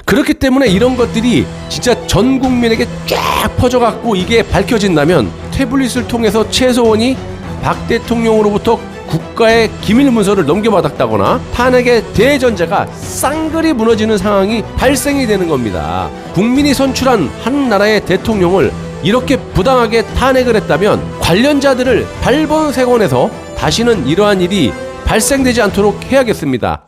그렇기 때문에 이런 것들이 진짜 전 국민에게 쫙 퍼져갖고 이게 밝혀진다면 태블릿을 통해서 최소원이 박 대통령으로부터 국가의 기밀 문서를 넘겨받았다거나 탄핵의 대전제가 쌍그리 무너지는 상황이 발생이 되는 겁니다. 국민이 선출한 한 나라의 대통령을 이렇게 부당하게 탄핵을 했다면 관련자들을 발본색원해서 다시는 이러한 일이 발생되지 않도록 해야겠습니다.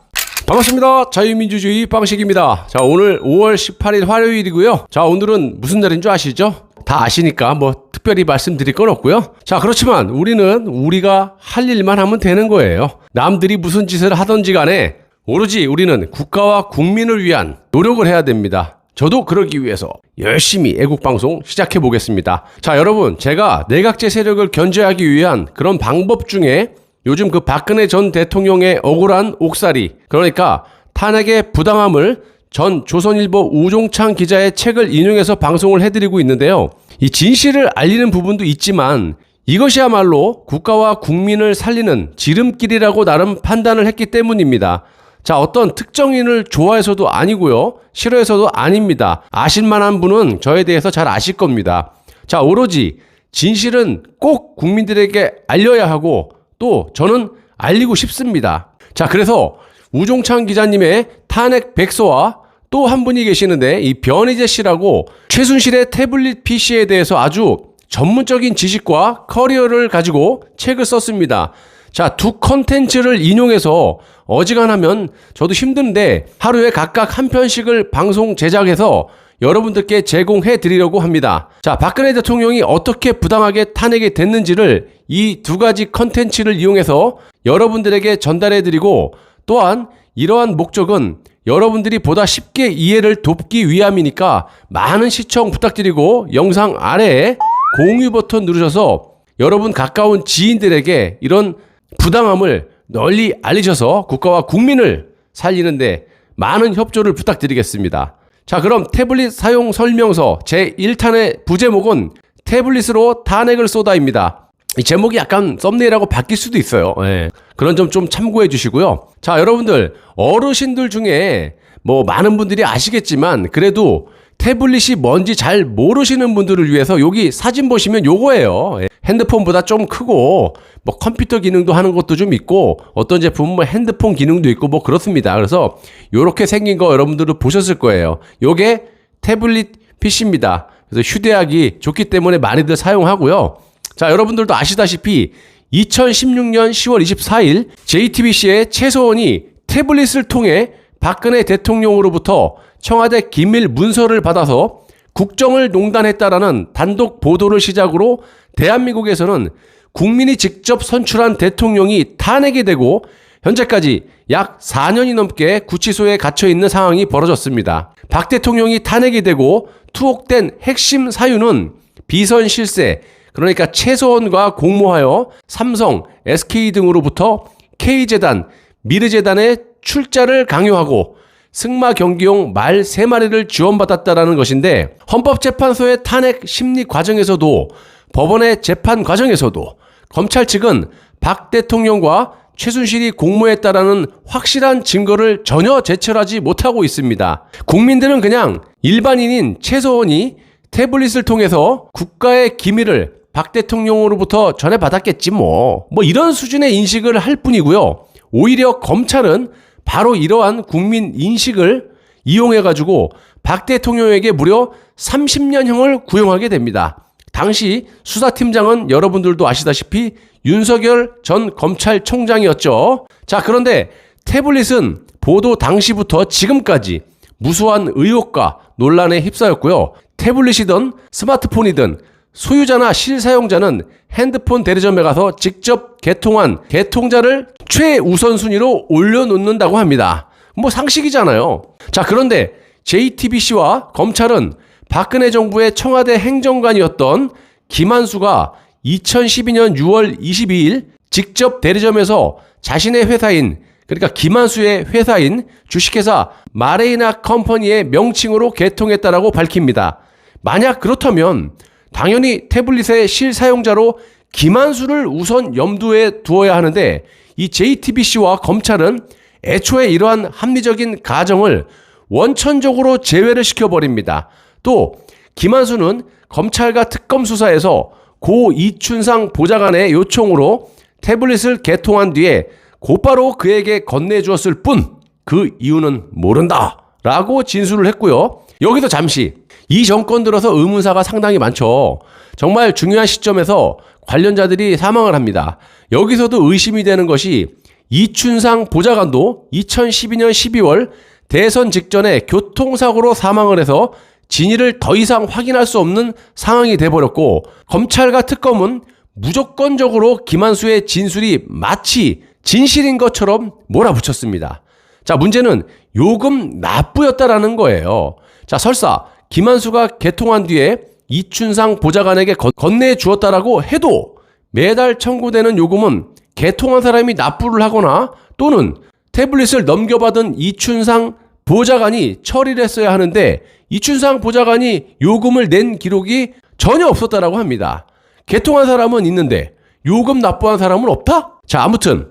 반갑습니다. 자유민주주의 방식입니다. 자, 오늘 5월 18일 화요일이고요. 자, 오늘은 무슨 날인 줄 아시죠? 다 아시니까 뭐 특별히 말씀드릴 건 없고요. 자, 그렇지만 우리는 우리가 할 일만 하면 되는 거예요. 남들이 무슨 짓을 하든지 간에 오로지 우리는 국가와 국민을 위한 노력을 해야 됩니다. 저도 그러기 위해서 열심히 애국방송 시작해 보겠습니다. 자, 여러분, 제가 내각제 세력을 견제하기 위한 그런 방법 중에 요즘 그 박근혜 전 대통령의 억울한 옥살이, 그러니까 탄핵의 부당함을 전 조선일보 우종창 기자의 책을 인용해서 방송을 해드리고 있는데요. 이 진실을 알리는 부분도 있지만 이것이야말로 국가와 국민을 살리는 지름길이라고 나름 판단을 했기 때문입니다. 자, 어떤 특정인을 좋아해서도 아니고요. 싫어해서도 아닙니다. 아실만한 분은 저에 대해서 잘 아실 겁니다. 자, 오로지 진실은 꼭 국민들에게 알려야 하고 또 저는 알리고 싶습니다. 자, 그래서 우종창 기자님의 탄핵 백서와 또 한 분이 계시는데 이 변희재 씨라고 최순실의 태블릿 PC에 대해서 아주 전문적인 지식과 커리어를 가지고 책을 썼습니다. 자, 두 컨텐츠를 인용해서 어지간하면 저도 힘든데 하루에 각각 한 편씩을 방송 제작해서 여러분들께 제공해 드리려고 합니다. 자, 박근혜 대통령이 어떻게 부당하게 탄핵이 됐는지를 이 두 가지 컨텐츠를 이용해서 여러분들에게 전달해 드리고, 또한 이러한 목적은 여러분들이 보다 쉽게 이해를 돕기 위함이니까 많은 시청 부탁드리고 영상 아래에 공유 버튼 누르셔서 여러분 가까운 지인들에게 이런 부당함을 널리 알리셔서 국가와 국민을 살리는데 많은 협조를 부탁드리겠습니다. 자, 그럼 태블릿 사용 설명서 제1탄의 부제목은 태블릿으로 탄핵을 쏟아입니다. 이 제목이 약간 썸네일하고 바뀔 수도 있어요. 예. 그런 점 좀 참고해 주시고요. 자, 여러분들, 어르신들 중에 뭐 많은 분들이 아시겠지만 그래도 태블릿이 뭔지 잘 모르시는 분들을 위해서 여기 사진 보시면 요거예요. 예. 핸드폰보다 좀 크고 뭐 컴퓨터 기능도 하는 것도 좀 있고 어떤 제품은 뭐 핸드폰 기능도 있고 뭐 그렇습니다. 그래서 요렇게 생긴 거 여러분들도 보셨을 거예요. 요게 태블릿 PC입니다. 그래서 휴대하기 좋기 때문에 많이들 사용하고요. 자, 여러분들도 아시다시피 2016년 10월 24일 JTBC의 최소원이 태블릿을 통해 박근혜 대통령으로부터 청와대 기밀 문서를 받아서 국정을 농단했다라는 단독 보도를 시작으로 대한민국에서는 국민이 직접 선출한 대통령이 탄핵이 되고 현재까지 약 4년이 넘게 구치소에 갇혀있는 상황이 벌어졌습니다. 박 대통령이 탄핵이 되고 투옥된 핵심 사유는 비선 실세, 그러니까 최소원과 공모하여 삼성, SK 등으로부터 K재단, 미르재단의 출자를 강요하고 승마 경기용 말 3마리를 지원받았다라는 것인데, 헌법재판소의 탄핵 심리 과정에서도 법원의 재판 과정에서도 검찰 측은 박 대통령과 최순실이 공모했다라는 확실한 증거를 전혀 제출하지 못하고 있습니다. 국민들은 그냥 일반인인 최소원이 태블릿을 통해서 국가의 기밀을 박 대통령으로부터 전해받았겠지 뭐 이런 수준의 인식을 할 뿐이고요. 오히려 검찰은 바로 이러한 국민 인식을 이용해가지고 박 대통령에게 무려 30년형을 구형하게 됩니다. 당시 수사팀장은 여러분들도 아시다시피 윤석열 전 검찰총장이었죠. 자, 그런데 태블릿은 보도 당시부터 지금까지 무수한 의혹과 논란에 휩싸였고요. 태블릿이든 스마트폰이든 소유자나 실사용자는 핸드폰 대리점에 가서 직접 개통한 개통자를 최우선순위로 올려놓는다고 합니다. 뭐 상식이잖아요. 자, 그런데 JTBC와 검찰은 박근혜 정부의 청와대 행정관이었던 김한수가 2012년 6월 22일 직접 대리점에서 자신의 회사인, 그러니까 김한수의 회사인 주식회사 마레이나 컴퍼니의 명칭으로 개통했다라고 밝힙니다. 만약 그렇다면 당연히 태블릿의 실사용자로 김한수를 우선 염두에 두어야 하는데, 이 JTBC와 검찰은 애초에 이러한 합리적인 가정을 원천적으로 제외를 시켜버립니다. 또 김한수는 검찰과 특검 수사에서 고 이춘상 보좌관의 요청으로 태블릿을 개통한 뒤에 곧바로 그에게 건네주었을 뿐 그 이유는 모른다 라고 진술을 했고요. 여기서 잠시 이 정권 들어서 의문사가 상당히 많죠. 정말 중요한 시점에서 관련자들이 사망을 합니다. 여기서도 의심이 되는 것이 이춘상 보좌관도 2012년 12월 대선 직전에 교통사고로 사망을 해서 진위를 더 이상 확인할 수 없는 상황이 돼버렸고, 검찰과 특검은 무조건적으로 김한수의 진술이 마치 진실인 것처럼 몰아붙였습니다. 자, 문제는 요금 납부였다라는 거예요. 자, 설사 김한수가 개통한 뒤에 이춘상 보좌관에게 건네주었다라고 해도 매달 청구되는 요금은 개통한 사람이 납부를 하거나 또는 태블릿을 넘겨받은 이춘상 보좌관이 처리를 했어야 하는데, 이춘상 보좌관이 요금을 낸 기록이 전혀 없었다라고 합니다. 개통한 사람은 있는데 요금 납부한 사람은 없다? 자, 아무튼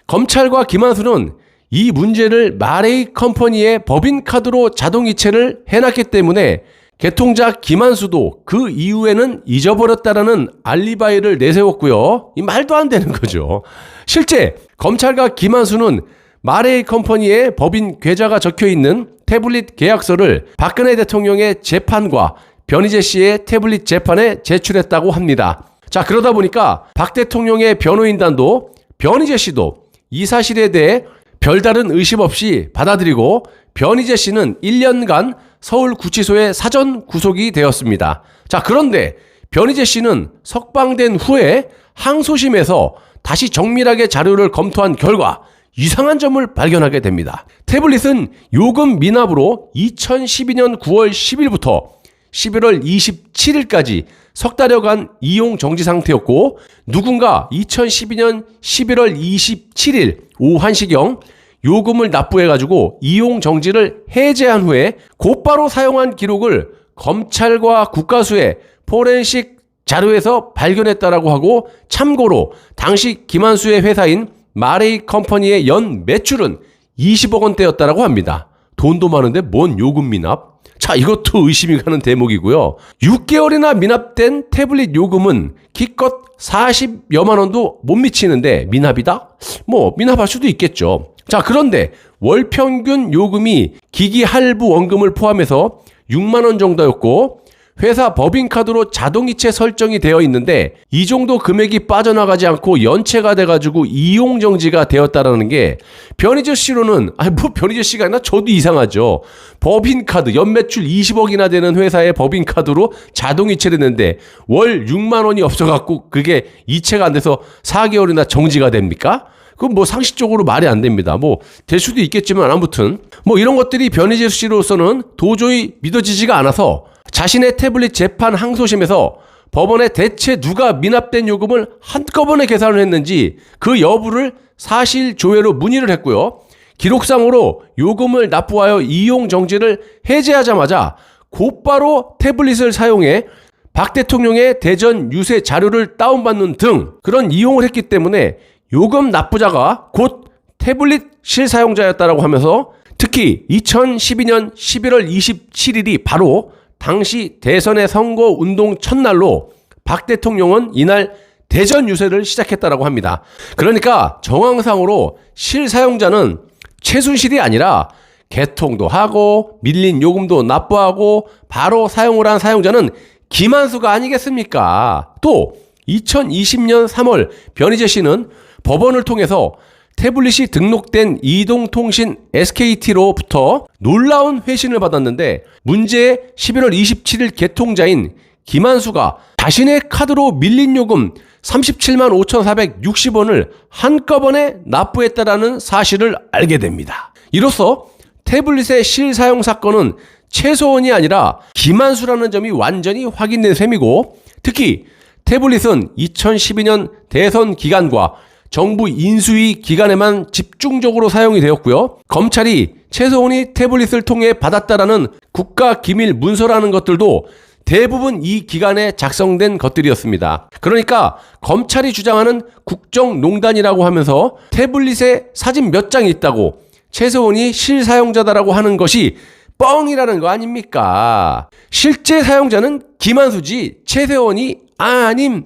검찰과 김한수는 이 문제를 마레이 컴퍼니의 법인카드로 자동이체를 해놨기 때문에 개통자 김한수도 그 이후에는 잊어버렸다라는 알리바이를 내세웠고요. 이 말도 안 되는 거죠. 실제 검찰과 김한수는 마레이 컴퍼니의 법인 계좌가 적혀있는 태블릿 계약서를 박근혜 대통령의 재판과 변희재 씨의 태블릿 재판에 제출했다고 합니다. 자, 그러다 보니까 박 대통령의 변호인단도 변희재 씨도 이 사실에 대해 별다른 의심 없이 받아들이고 변희재 씨는 1년간 서울구치소에 사전 구속이 되었습니다. 자, 그런데 변희재 씨는 석방된 후에 항소심에서 다시 정밀하게 자료를 검토한 결과 이상한 점을 발견하게 됩니다. 태블릿은 요금 미납으로 2012년 9월 10일부터 11월 27일까지 석 달여간 이용 정지 상태였고, 누군가 2012년 11월 27일 오후 1시경 요금을 납부해가지고 이용 정지를 해제한 후에 곧바로 사용한 기록을 검찰과 국가수의 포렌식 자료에서 발견했다라고 하고, 참고로 당시 김한수의 회사인 마레이 컴퍼니의 연 매출은 20억 원대였다라고 합니다. 돈도 많은데 뭔 요금 미납? 자, 이것도 의심이 가는 대목이고요. 6개월이나 미납된 태블릿 요금은 기껏 40여만 원도 못 미치는데 미납이다? 뭐 미납할 수도 있겠죠. 자, 그런데 월 평균 요금이 기기 할부 원금을 포함해서 6만 원 정도였고, 회사 법인카드로 자동이체 설정이 되어 있는데 이 정도 금액이 빠져나가지 않고 연체가 돼가지고 이용정지가 되었다라는 게 변희재 씨로는, 뭐 변희재 씨가 아니라 저도 이상하죠. 법인카드 연매출 20억이나 되는 회사의 법인카드로 자동이체를 했는데 월 6만 원이 없어갖고 그게 이체가 안 돼서 4개월이나 정지가 됩니까? 그건 뭐 상식적으로 말이 안 됩니다. 뭐 될 수도 있겠지만 아무튼 뭐 이런 것들이 변희재 씨로서는 도저히 믿어지지가 않아서 자신의 태블릿 재판 항소심에서 법원에 대체 누가 미납된 요금을 한꺼번에 계산을 했는지 그 여부를 사실 조회로 문의를 했고요. 기록상으로 요금을 납부하여 이용 정지를 해제하자마자 곧바로 태블릿을 사용해 박 대통령의 대전 유세 자료를 다운받는 등 그런 이용을 했기 때문에 요금 납부자가 곧 태블릿 실사용자였다라고 하면서, 특히 2012년 11월 27일이 바로 당시 대선의 선거운동 첫날로 박 대통령은 이날 대전 유세를 시작했다라고 합니다. 그러니까 정황상으로 실사용자는 최순실이 아니라 개통도 하고 밀린 요금도 납부하고 바로 사용을 한 사용자는 김한수가 아니겠습니까? 또 2020년 3월 변희재 씨는 법원을 통해서 태블릿이 등록된 이동통신 SKT로부터 놀라운 회신을 받았는데, 문제의 11월 27일 개통자인 김한수가 자신의 카드로 밀린 요금 37만 5,460원을 한꺼번에 납부했다라는 사실을 알게 됩니다. 이로써 태블릿의 실사용 사건은 최소원이 아니라 김한수라는 점이 완전히 확인된 셈이고, 특히 태블릿은 2012년 대선 기간과 정부 인수위 기간에만 집중적으로 사용이 되었고요. 검찰이 최소원이 태블릿을 통해 받았다라는 국가기밀 문서라는 것들도 대부분 이 기간에 작성된 것들이었습니다. 그러니까 검찰이 주장하는 국정농단이라고 하면서 태블릿에 사진 몇 장이 있다고 최소원이 실사용자다라고 하는 것이 뻥이라는 거 아닙니까? 실제 사용자는 김한수지 최세원이 아님.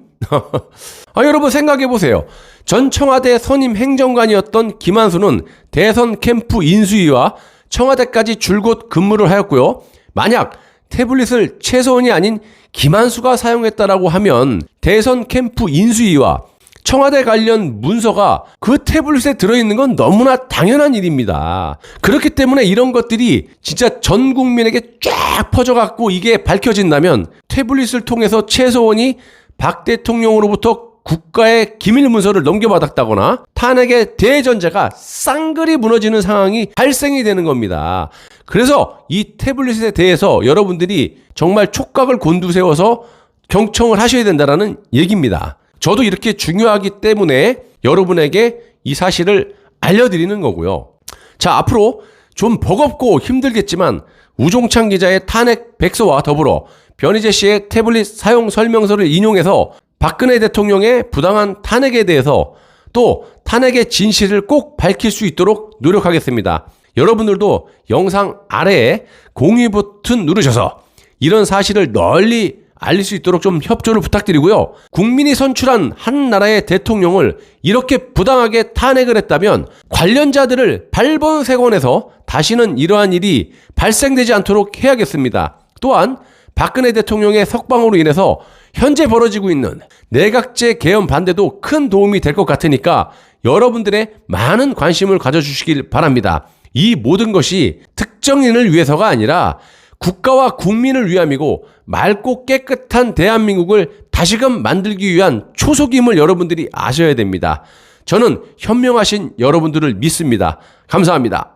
여러분 생각해보세요. 전 청와대 선임 행정관이었던 김한수는 대선 캠프 인수위와 청와대까지 줄곧 근무를 하였고요. 만약 태블릿을 최소원이 아닌 김한수가 사용했다라고 하면 대선 캠프 인수위와 청와대 관련 문서가 그 태블릿에 들어있는 건 너무나 당연한 일입니다. 그렇기 때문에 이런 것들이 진짜 전 국민에게 쫙 퍼져갖고 이게 밝혀진다면 태블릿을 통해서 최소원이 박 대통령으로부터 국가의 기밀 문서를 넘겨받았다거나 탄핵의 대전제가 쌍그리 무너지는 상황이 발생이 되는 겁니다. 그래서 이 태블릿에 대해서 여러분들이 정말 촉각을 곤두세워서 경청을 하셔야 된다는 얘기입니다. 저도 이렇게 중요하기 때문에 여러분에게 이 사실을 알려드리는 거고요. 자, 앞으로 좀 버겁고 힘들겠지만 우종찬 기자의 탄핵 백서와 더불어 변희재 씨의 태블릿 사용 설명서를 인용해서 박근혜 대통령의 부당한 탄핵에 대해서 또 탄핵의 진실을 꼭 밝힐 수 있도록 노력하겠습니다. 여러분들도 영상 아래에 공유 버튼 누르셔서 이런 사실을 널리 알릴 수 있도록 좀 협조를 부탁드리고요. 국민이 선출한 한 나라의 대통령을 이렇게 부당하게 탄핵을 했다면 관련자들을 발본색원해서 다시는 이러한 일이 발생되지 않도록 해야겠습니다. 또한 박근혜 대통령의 석방으로 인해서 현재 벌어지고 있는 내각제 개헌 반대도 큰 도움이 될 것 같으니까 여러분들의 많은 관심을 가져주시길 바랍니다. 이 모든 것이 특정인을 위해서가 아니라 국가와 국민을 위함이고 맑고 깨끗한 대한민국을 다시금 만들기 위한 초석임을 여러분들이 아셔야 됩니다. 저는 현명하신 여러분들을 믿습니다. 감사합니다.